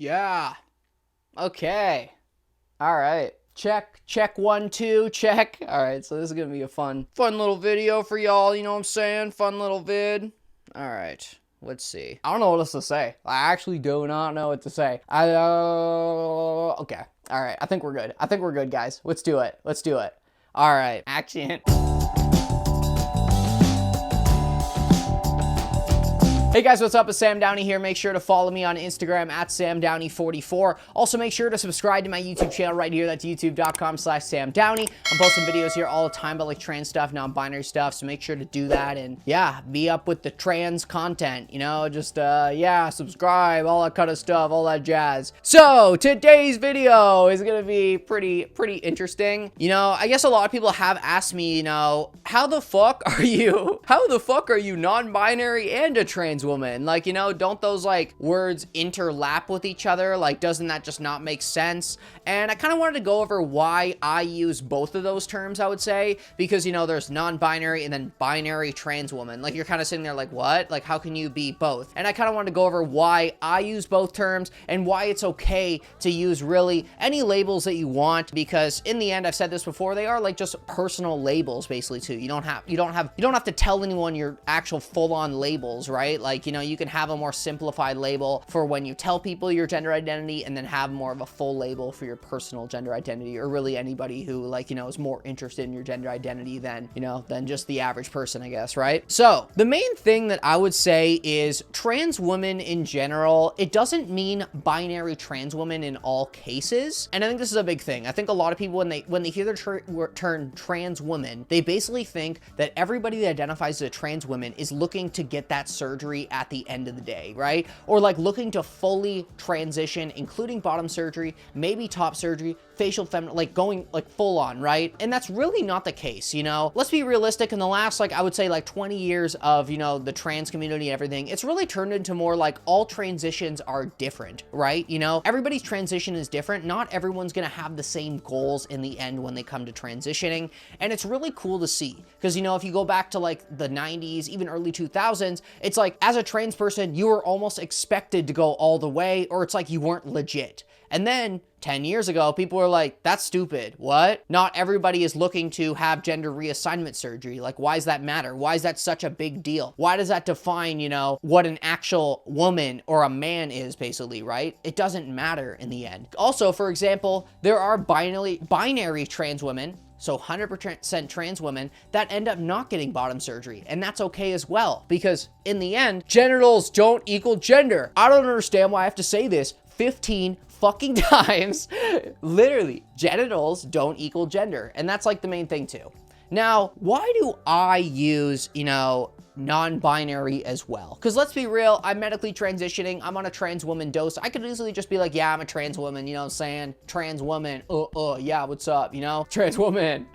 Yeah. Okay. All right. Check. Check 1, 2. Check. All right. So this is going to be a fun little video for y'all. You know what I'm saying? Fun little vid. All right. Let's see. I don't know what else to say. I actually do not know what to say. Okay. All right. I think we're good. I think we're good, guys. Let's do it. Let's do it. All right. Action. Hey guys, what's up? It's Sam Downey here. Make sure to follow me on Instagram at SamDowney44. Also, make sure to subscribe to my YouTube channel right here. That's youtube.com/SamDowney. I'm posting videos here all the time about like trans stuff, non-binary stuff. So make sure to do that and yeah, be up with the trans content, you know, just yeah, subscribe, all that kind of stuff, all that jazz. So today's video is going to be pretty interesting. You know, I guess a lot of people have asked me, you know, how the fuck are you non-binary and a trans woman? Like, you know, don't those like words interlap with each other? Like, doesn't that just not make sense? And I kind of wanted to go over why I use both of those terms, I would say, because, you know, there's non-binary and then binary trans woman. Like, you're kind of sitting there like, what? Like, how can you be both? And I kind of wanted to go over why I use both terms and why it's okay to use really any labels that you want, because in the end, I've said this before, they are like just personal labels basically too. You don't have to tell anyone your actual full-on labels, right? Like, you know, you can have a more simplified label for when you tell people your gender identity and then have more of a full label for your personal gender identity, or really anybody who, like, you know, is more interested in your gender identity than, you know, than just the average person, I guess, right? So the main thing that I would say is trans women in general, it doesn't mean binary trans women in all cases. And I think this is a big thing. I think a lot of people, when they hear the term trans woman, they basically think that everybody that identifies as a trans woman is looking to get that surgery at the end of the day, right? Or like looking to fully transition, including bottom surgery, maybe top surgery, facial feminine, like going like full on, right? And that's really not the case, you know? Let's be realistic. In the last, like, I would say like 20 years of, you know, the trans community and everything, it's really turned into more like all transitions are different, right? You know, everybody's transition is different. Not everyone's gonna have the same goals in the end when they come to transitioning. And it's really cool to see, because, you know, if you go back to like the 90s, even early 2000s, it's like as a trans person, you were almost expected to go all the way, or it's like you weren't legit. And then 10 years ago, people were like, that's stupid. What? Not everybody is looking to have gender reassignment surgery. Like, why does that matter? Why is that such a big deal? Why does that define, you know, what an actual woman or a man is, basically, right? It doesn't matter in the end. Also, for example, there are binary trans women, so 100% trans women, that end up not getting bottom surgery. And that's okay as well, because in the end, genitals don't equal gender. I don't understand why I have to say this 15 fucking times. Literally, genitals don't equal gender. And that's like the main thing too. Now, why do I use, you know, non-binary as well? Because let's be real, I'm medically transitioning, I'm on a trans woman dose. I could easily just be like, yeah, I'm a trans woman, you know what I'm saying? Trans woman, yeah, what's up, you know? Trans woman,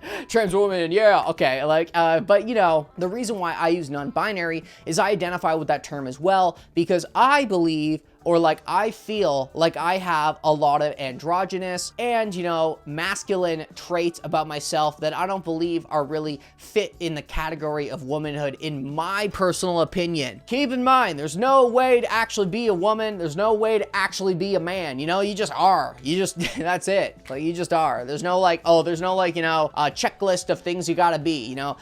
yeah, okay, like, but you know, the reason why I use non-binary is I identify with that term as well, because I believe, or like I feel like I have a lot of androgynous and, you know, masculine traits about myself that I don't believe are really fit in the category of womanhood, in my personal opinion. Keep in mind, there's no way to actually be a woman. There's no way to actually be a man. You know, you just are. You just, that's it. Like, you just are. There's no like, oh, there's no like, you know, checklist of things you gotta be, you know,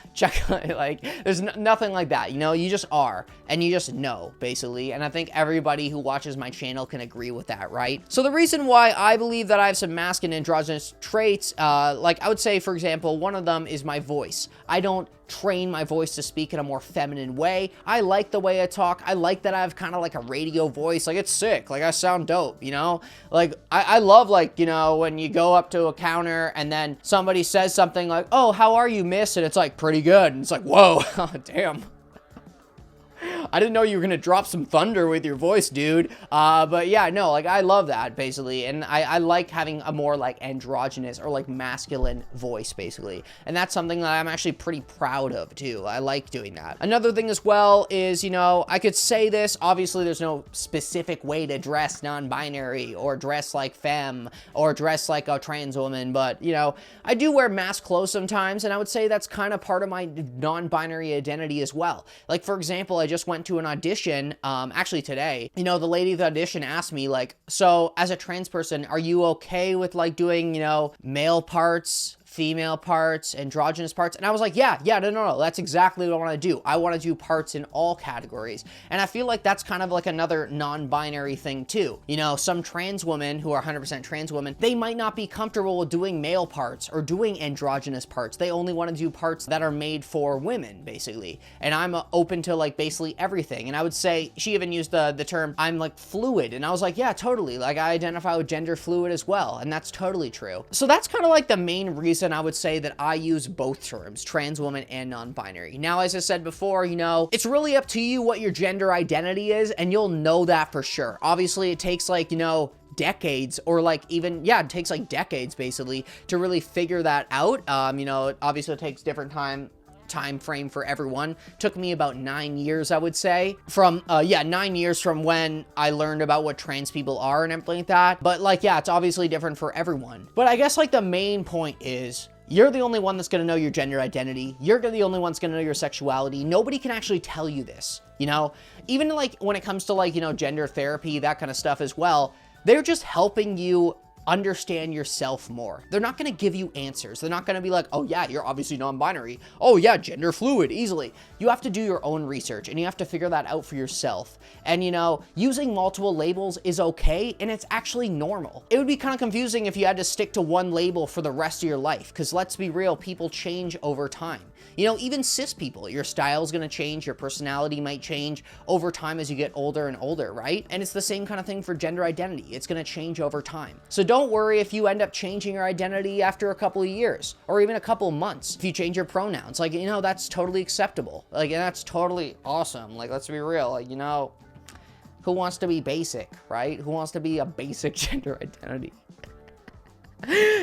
like, there's nothing like that. You know, you just are, and you just know, basically. And I think everybody who watches my channel can agree with that, right? So the reason why I believe that I have some masculine androgynous traits, like I would say, for example, one of them is my voice. I don't train my voice to speak in a more feminine way. I like the way I talk. I like that I have kind of like a radio voice. Like, it's sick. Like, I sound dope, you know? Like, I love, like, you know, when you go up to a counter and then somebody says something like, oh, how are you, miss? And it's like, pretty good. And it's like, whoa, damn. I didn't know you were gonna drop some thunder with your voice, dude. But yeah, no, like, I love that, basically. And I like having a more, like, androgynous or, like, masculine voice, basically. And that's something that I'm actually pretty proud of, too. I like doing that. Another thing as well is, you know, I could say this. Obviously, there's no specific way to dress non-binary or dress like femme or dress like a trans woman. But, you know, I do wear mask clothes sometimes. And I would say that's kind of part of my non-binary identity as well. Like, for example, I just went went to an audition, actually today, you know, the lady at the audition asked me like, so as a trans person, are you okay with like doing, you know, male parts, female parts, androgynous parts? And I was like, yeah, no, that's exactly what I want to do. I want to do parts in all categories. And I feel like that's kind of like another non-binary thing too. You know, some trans women who are 100% trans women, they might not be comfortable with doing male parts or doing androgynous parts. They only want to do parts that are made for women, basically. And I'm open to like basically everything. And I would say, she even used the term, I'm like fluid. And I was like, yeah, totally. Like I identify with gender fluid as well. And that's totally true. So that's kind of like the main reason I would say that I use both terms, trans woman and non-binary. Now, as I said before, you know, it's really up to you what your gender identity is, and you'll know that for sure. Obviously, it takes like, you know, decades, or like even, yeah, it takes like decades basically to really figure that out. You know, obviously it takes different time frame for everyone. Took me about 9 years, I would say, from 9 years from when I learned about what trans people are and everything like that. But like, yeah, it's obviously different for everyone. But I guess like the main point is, you're the only one that's going to know your gender identity. You're the only one that's going to know your sexuality. Nobody can actually tell you this, you know? Even like when it comes to like, you know, gender therapy, that kind of stuff as well, they're just helping you understand yourself more. They're not going to give you answers. They're not going to be like, oh yeah, you're obviously non-binary. Oh yeah, gender fluid, easily. You have to do your own research and you have to figure that out for yourself. And you know, using multiple labels is okay, and it's actually normal. It would be kind of confusing if you had to stick to one label for the rest of your life, because let's be real, people change over time. You know, even cis people, your style's gonna change, your personality might change over time as you get older and older, right? And it's the same kind of thing for gender identity. It's gonna change over time. So don't worry if you end up changing your identity after a couple of years, or even a couple of months. If you change your pronouns, like, you know, that's totally acceptable. Like, and that's totally awesome. Like, let's be real, like, you know, who wants to be basic, right? Who wants to be a basic gender identity?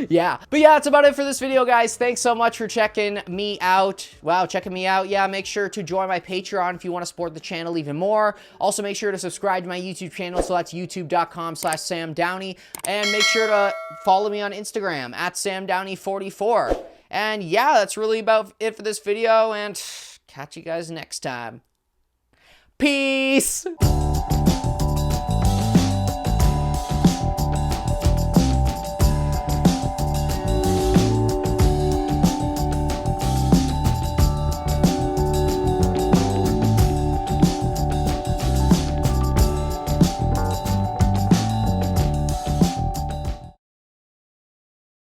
Yeah, but yeah, that's about it for this video, guys. Thanks so much for checking me out. Wow, checking me out. Yeah, make sure to join my Patreon if you want to support the channel even more. Also, make sure to subscribe to my YouTube channel, so that's youtube.com/SamDowney, and make sure to follow me on Instagram at SamDowney44. And yeah, that's really about it for this video, and catch you guys next time. Peace!